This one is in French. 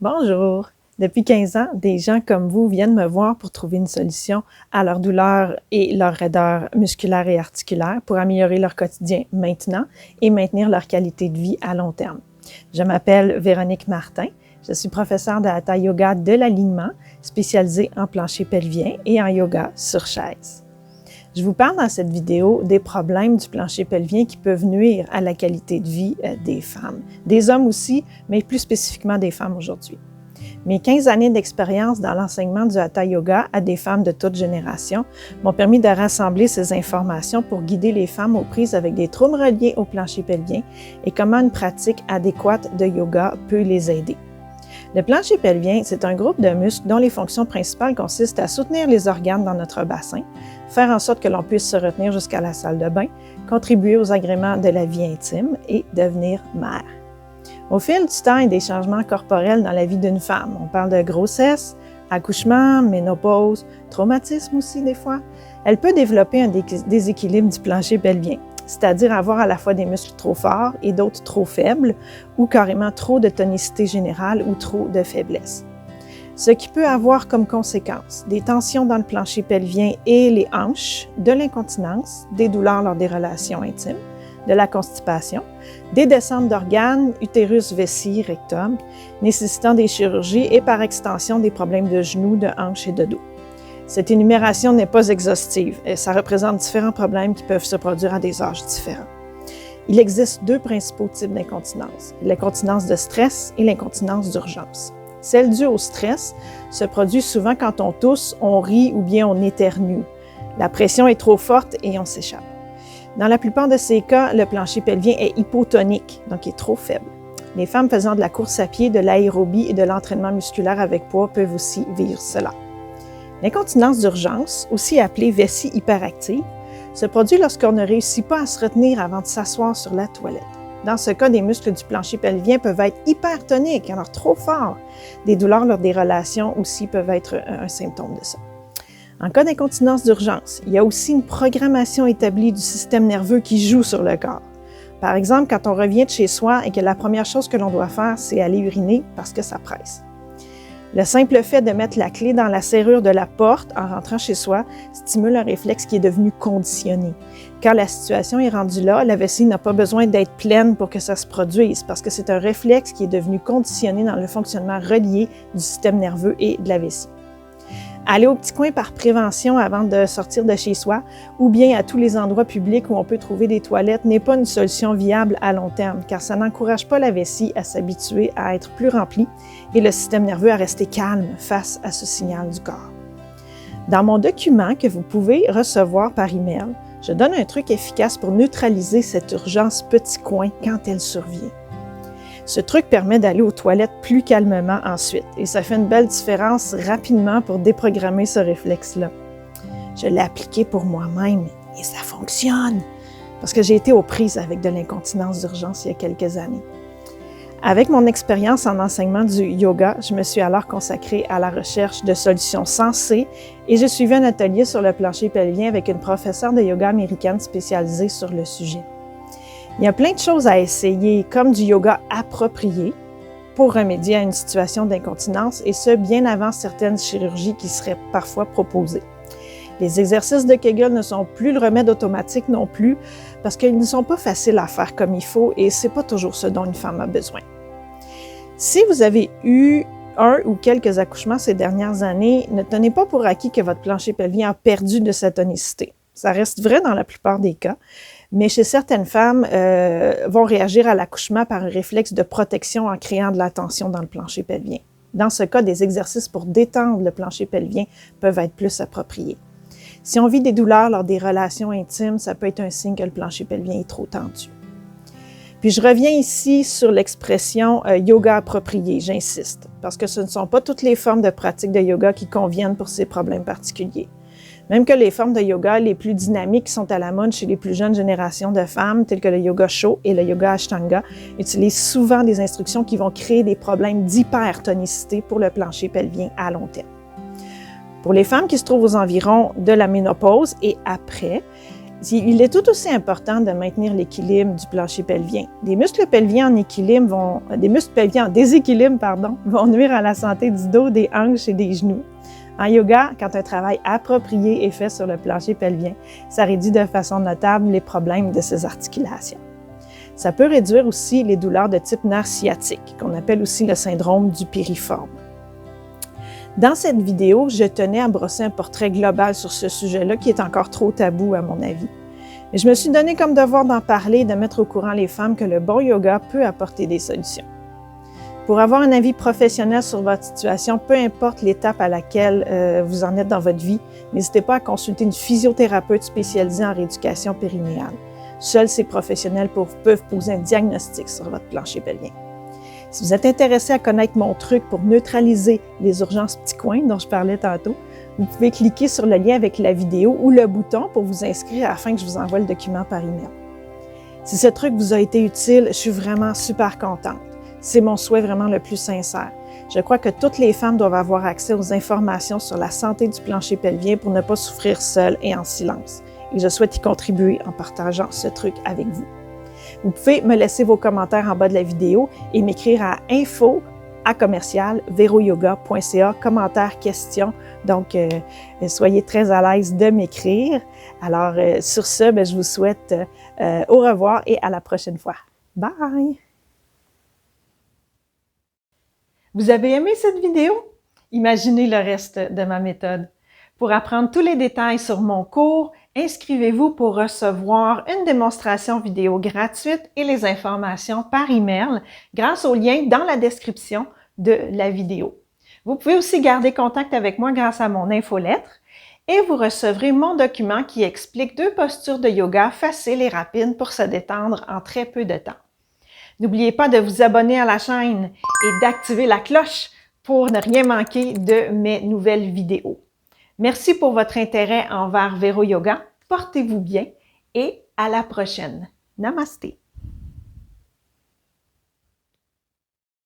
Bonjour! Depuis 15 ans, des gens comme vous viennent me voir pour trouver une solution à leur douleur et leur raideur musculaire et articulaire pour améliorer leur quotidien maintenant et maintenir leur qualité de vie à long terme. Je m'appelle Véronique Martin. Je suis professeure de Hatha Yoga de l'alignement, spécialisée en plancher pelvien et en yoga sur chaise. Je vous parle dans cette vidéo des problèmes du plancher pelvien qui peuvent nuire à la qualité de vie des femmes, des hommes aussi, mais plus spécifiquement des femmes aujourd'hui. Mes 15 années d'expérience dans l'enseignement du Hatha Yoga à des femmes de toute génération m'ont permis de rassembler ces informations pour guider les femmes aux prises avec des troubles reliés au plancher pelvien et comment une pratique adéquate de yoga peut les aider. Le plancher pelvien, c'est un groupe de muscles dont les fonctions principales consistent à soutenir les organes dans notre bassin, faire en sorte que l'on puisse se retenir jusqu'à la salle de bain, contribuer aux agréments de la vie intime et devenir mère. Au fil du temps et des changements corporels dans la vie d'une femme, on parle de grossesse, accouchement, ménopause, traumatisme aussi des fois, elle peut développer un déséquilibre du plancher pelvien, c'est-à-dire avoir à la fois des muscles trop forts et d'autres trop faibles, ou carrément trop de tonicité générale ou trop de faiblesse. Ce qui peut avoir comme conséquence des tensions dans le plancher pelvien et les hanches, de l'incontinence, des douleurs lors des relations intimes, de la constipation, des descentes d'organes, utérus, vessie, rectum, nécessitant des chirurgies et par extension des problèmes de genoux, de hanches et de dos. Cette énumération n'est pas exhaustive et ça représente différents problèmes qui peuvent se produire à des âges différents. Il existe deux principaux types d'incontinence, l'incontinence de stress et l'incontinence d'urgence. Celle due au stress se produit souvent quand on tousse, on rit ou bien on éternue. La pression est trop forte et on s'échappe. Dans la plupart de ces cas, le plancher pelvien est hypotonique, donc il est trop faible. Les femmes faisant de la course à pied, de l'aérobie et de l'entraînement musculaire avec poids peuvent aussi vivre cela. L'incontinence d'urgence, aussi appelée vessie hyperactive, se produit lorsqu'on ne réussit pas à se retenir avant de s'asseoir sur la toilette. Dans ce cas, des muscles du plancher pelvien peuvent être hypertoniques, alors trop forts. Des douleurs lors des relations aussi peuvent être un symptôme de ça. En cas d'incontinence d'urgence, il y a aussi une programmation établie du système nerveux qui joue sur le corps. Par exemple, quand on revient de chez soi et que la première chose que l'on doit faire, c'est aller uriner parce que ça presse. Le simple fait de mettre la clé dans la serrure de la porte en rentrant chez soi stimule un réflexe qui est devenu conditionné. Quand la situation est rendue là, la vessie n'a pas besoin d'être pleine pour que ça se produise parce que c'est un réflexe qui est devenu conditionné dans le fonctionnement relié du système nerveux et de la vessie. Aller au petit coin par prévention avant de sortir de chez soi ou bien à tous les endroits publics où on peut trouver des toilettes n'est pas une solution viable à long terme car ça n'encourage pas la vessie à s'habituer à être plus remplie et le système nerveux à rester calme face à ce signal du corps. Dans mon document que vous pouvez recevoir par email, je donne un truc efficace pour neutraliser cette urgence petit coin quand elle survient. Ce truc permet d'aller aux toilettes plus calmement ensuite et ça fait une belle différence rapidement pour déprogrammer ce réflexe-là. Je l'ai appliqué pour moi-même et ça fonctionne parce que j'ai été aux prises avec de l'incontinence d'urgence il y a quelques années. Avec mon expérience en enseignement du yoga, je me suis alors consacrée à la recherche de solutions sensées et j'ai suivi un atelier sur le plancher pelvien avec une professeure de yoga américaine spécialisée sur le sujet. Il y a plein de choses à essayer, comme du yoga approprié pour remédier à une situation d'incontinence et ce, bien avant certaines chirurgies qui seraient parfois proposées. Les exercices de Kegel ne sont plus le remède automatique non plus parce qu'ils ne sont pas faciles à faire comme il faut et c'est pas toujours ce dont une femme a besoin. Si vous avez eu un ou quelques accouchements ces dernières années, ne tenez pas pour acquis que votre plancher pelvien a perdu de sa tonicité. Ça reste vrai dans la plupart des cas, mais chez certaines femmes, vont réagir à l'accouchement par un réflexe de protection en créant de la tension dans le plancher pelvien. Dans ce cas, des exercices pour détendre le plancher pelvien peuvent être plus appropriés. Si on vit des douleurs lors des relations intimes, ça peut être un signe que le plancher pelvien est trop tendu. Puis je reviens ici sur l'expression yoga approprié, j'insiste, parce que ce ne sont pas toutes les formes de pratique de yoga qui conviennent pour ces problèmes particuliers. Même que les formes de yoga les plus dynamiques qui sont à la mode chez les plus jeunes générations de femmes, telles que le yoga chaud et le yoga ashtanga, utilisent souvent des instructions qui vont créer des problèmes d'hypertonicité pour le plancher pelvien à long terme. Pour les femmes qui se trouvent aux environs de la ménopause et après, Il est tout aussi important de maintenir l'équilibre du plancher pelvien. Des muscles pelviens en déséquilibre vont nuire à la santé du dos, des hanches et des genoux. En yoga, quand un travail approprié est fait sur le plancher pelvien, ça réduit de façon notable les problèmes de ces articulations. Ça peut réduire aussi les douleurs de type nerf sciatique, qu'on appelle aussi le syndrome du piriforme. Dans cette vidéo, je tenais à brosser un portrait global sur ce sujet-là qui est encore trop tabou à mon avis. Mais je me suis donné comme devoir d'en parler et de mettre au courant les femmes que le bon yoga peut apporter des solutions. Pour avoir un avis professionnel sur votre situation, peu importe l'étape à laquelle vous en êtes dans votre vie, n'hésitez pas à consulter une physiothérapeute spécialisée en rééducation périnéale. Seuls ces professionnels peuvent poser un diagnostic sur votre plancher pelvien. Si vous êtes intéressé à connaître mon truc pour neutraliser les urgences petits coins dont je parlais tantôt, vous pouvez cliquer sur le lien avec la vidéo ou le bouton pour vous inscrire afin que je vous envoie le document par email. Si ce truc vous a été utile, je suis vraiment super contente. C'est mon souhait vraiment le plus sincère. Je crois que toutes les femmes doivent avoir accès aux informations sur la santé du plancher pelvien pour ne pas souffrir seules et en silence. Et je souhaite y contribuer en partageant ce truc avec vous. Vous pouvez me laisser vos commentaires en bas de la vidéo et m'écrire à info@veroyoga.ca, commentaires, questions. Donc, soyez très à l'aise de m'écrire. Alors, sur ce, je vous souhaite au revoir et à la prochaine fois. Bye! Vous avez aimé cette vidéo? Imaginez le reste de ma méthode. Pour apprendre tous les détails sur mon cours, inscrivez-vous pour recevoir une démonstration vidéo gratuite et les informations par email grâce au lien dans la description de la vidéo. Vous pouvez aussi garder contact avec moi grâce à mon infolettre et vous recevrez mon document qui explique 2 postures de yoga faciles et rapides pour se détendre en très peu de temps. N'oubliez pas de vous abonner à la chaîne et d'activer la cloche pour ne rien manquer de mes nouvelles vidéos. Merci pour votre intérêt envers Vero Yoga. Portez-vous bien et à la prochaine. Namasté!